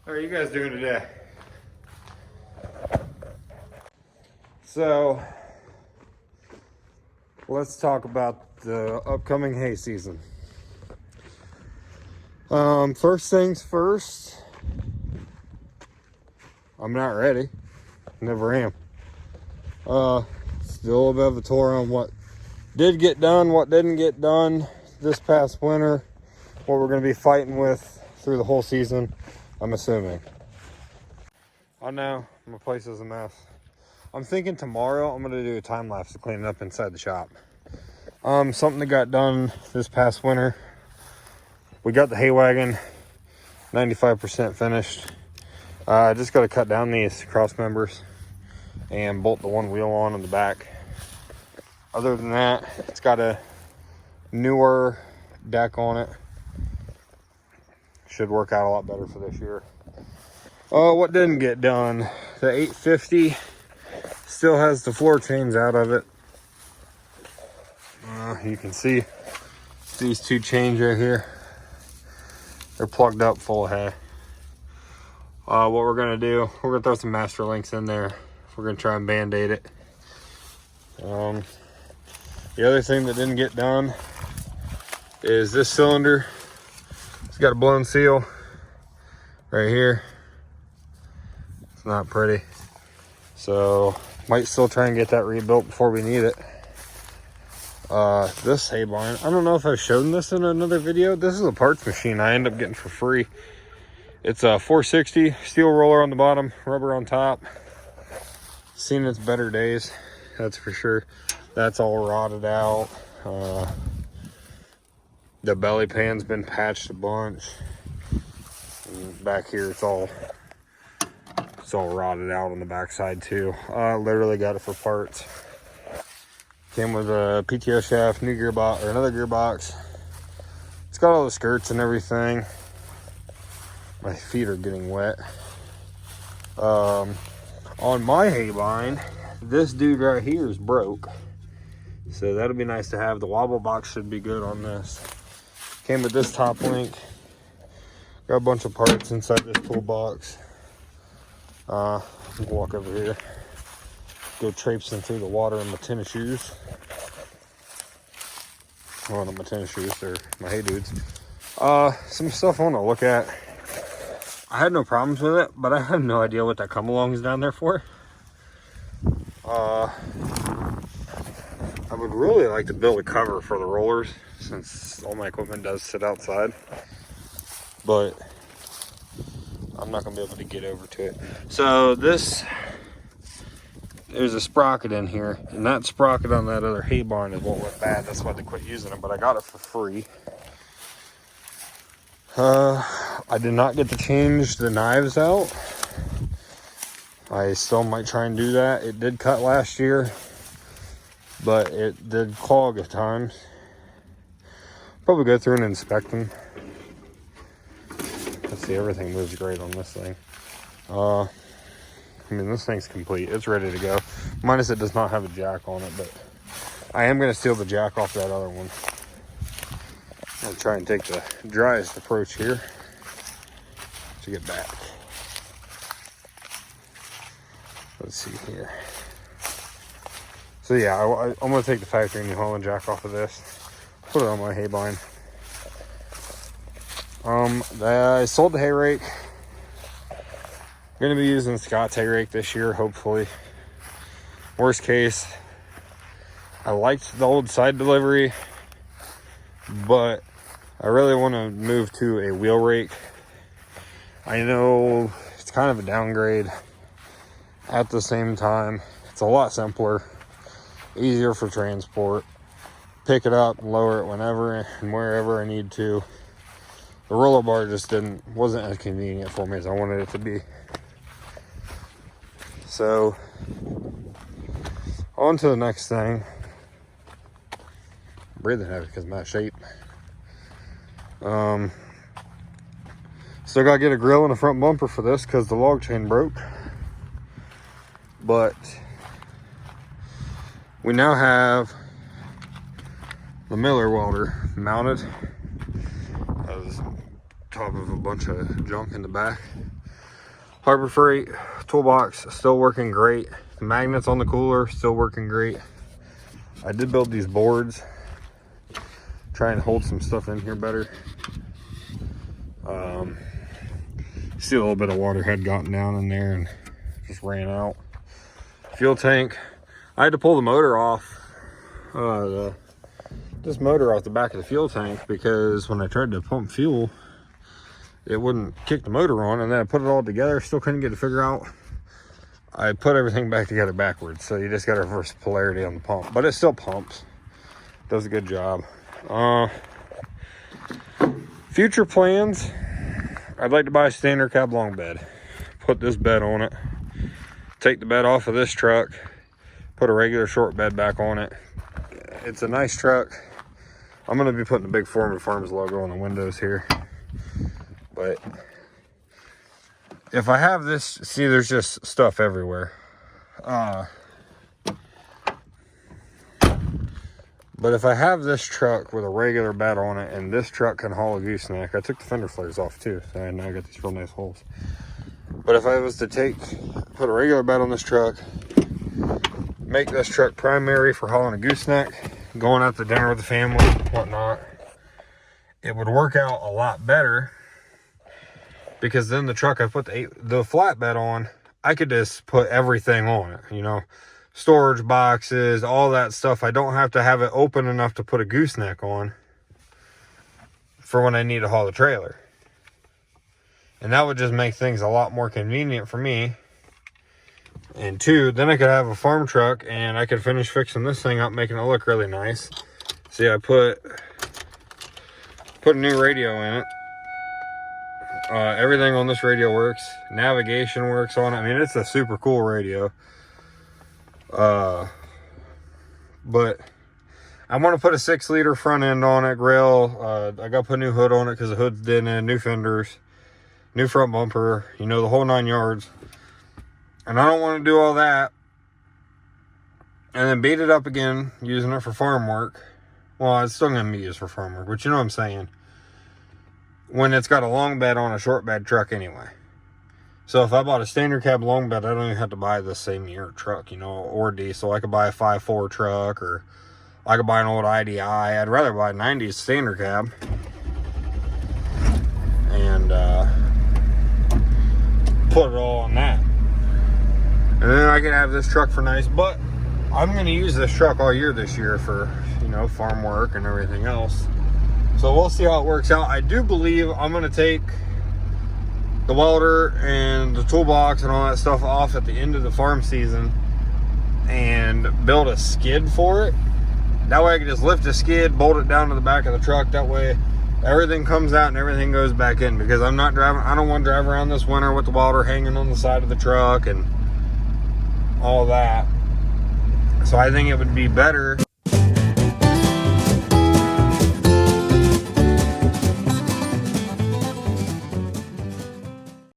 How are you guys doing today? So, let's talk about the upcoming hay season. First things first, I'm not ready. Never am. Still a bit of a tour on what did get done, what didn't get done this past winter, what we're going to be fighting with through the whole season, I'm assuming. I know, my place is a mess. I'm thinking tomorrow I'm going to do a time lapse to clean it up inside the shop. Something that got done this past winter. We got the hay wagon 95% finished. I just got to cut down these cross members and bolt the one wheel on in the back. Other than that, it's got a newer deck on it. Should work out a lot better for this year. What didn't get done? The 850 still has the floor chains out of it. You can see these two chains right here. They're plugged up full of hay. What we're gonna do, we're gonna throw some master links in there. We're gonna try and band-aid it. The other thing that didn't get done is this cylinder. It's got a blown seal right here. It's not pretty. So might still try and get that rebuilt before we need it. This hay barn, I don't know if I've shown this in another video. This is a parts machine I end up getting for free. It's a 460 steel roller on the bottom, rubber on top. Seen its better days, that's for sure. That's all rotted out. The belly pan's been patched a bunch. And back here, it's all rotted out on the backside too. Literally got it for parts. Came with a PTO shaft, new gearbox, or another gearbox. It's got all the skirts and everything. My feet are getting wet. On my hay barn, this dude right here is broke. So that'll be nice to have. The wobble box should be good on this. Came with this top link. Got a bunch of parts inside this toolbox. Walk over here. Go traipsing through the water in my tennis shoes. Well, not my tennis shoes, they're my hay dudes. Some stuff I want to look at. I had no problems with it, but I have no idea what that come along is down there for. I would really like to build a cover for the rollers since all my equipment does sit outside, but I'm not gonna be able to get over to it. So there's a sprocket in here, and that sprocket on that other hay barn is what went bad. That's why they quit using it, but I got it for free. I did not get to change the knives out. I still might try and do that. It did cut last year, but it did clog at times. Probably go through and inspect them. Let's see, everything moves great on this thing. I mean, this thing's complete. It's ready to go. Minus it does not have a jack on it, but I am going to steal the jack off that other one. I'll try and take the driest approach here to get back. Let's see here. So yeah, I'm going to take the factory New Holland jack off of this. Put it on my hay barn. I sold the hay rake. Going to be using Scott's hay rake this year, hopefully. Worst case, I liked the old side delivery, but I really want to move to a wheel rake. I know it's kind of a downgrade. At the same time, it's a lot simpler, easier for transport. Pick it up and lower it whenever and wherever I need to. The roller bar just wasn't as convenient for me as I wanted it to be. So, on to the next thing. I'm breathing heavy because I'm out of shape. Still gotta get a grill and a front bumper for this because the log chain broke. But we now have the Miller welder mounted. That was top of a bunch of junk in the back. Harbor Freight toolbox still working great. The magnets on the cooler still working great. I did build these boards, try and hold some stuff in here better. See a little bit of water had gotten down in there and just ran out. Fuel tank, I had to pull the motor off, this motor off the back of the fuel tank, because when I tried to pump fuel, it wouldn't kick the motor on, and then I put it all together, still couldn't get to figure out. I put everything back together backwards, so you just got to reverse polarity on the pump, but it still pumps. Does a good job. Future plans, I'd like to buy a standard cab long bed, put this bed on it, take the bed off of this truck, put a regular short bed back on it. It's a nice truck. I'm going to be putting the big Foreman Farms logo on the windows here, but if I have this, see, there's just stuff everywhere. But if I have this truck with a regular bed on it, and this truck can haul a gooseneck, I took the fender flares off too, so now I got these real nice holes. But if I was to put a regular bed on this truck, make this truck primary for hauling a gooseneck, going out to dinner with the family, whatnot, it would work out a lot better, because then the truck I put the flatbed on, I could just put everything on it, you know, storage boxes, all that stuff. I don't have to have it open enough to put a gooseneck on for when I need to haul the trailer. And that would just make things a lot more convenient for me. And two, then I could have a farm truck and I could finish fixing this thing up, making it look really nice. See, I put a new radio in it. Everything on this radio works. Navigation works on it. I mean, it's a super cool radio. But I want to put a 6-liter front end on it, grill. I got to put a new hood on it because the hood's dead in, new fenders, new front bumper, you know, the whole 9 yards. And I don't want to do all that and then beat it up again using it for farm work. Well, it's still going to be used for farm work, but you know what I'm saying, when it's got a long bed on a short bed truck anyway. So if I bought a standard cab long bed, I don't even have to buy the same year truck, you know, or diesel. I could buy a 5.4 truck, or I could buy an old IDI. I'd rather buy a 90s standard cab. And put it all on that. And then I could have this truck for nice, but I'm going to use this truck all year this year for, you know, farm work and everything else. So we'll see how it works out. I do believe I'm going to take the welder and the toolbox and all that stuff off at the end of the farm season and build a skid for it. That way I can just lift the skid, bolt it down to the back of the truck. That way everything comes out and everything goes back in, because I'm not driving, I don't want to drive around this winter with the welder hanging on the side of the truck and all that. So I think it would be better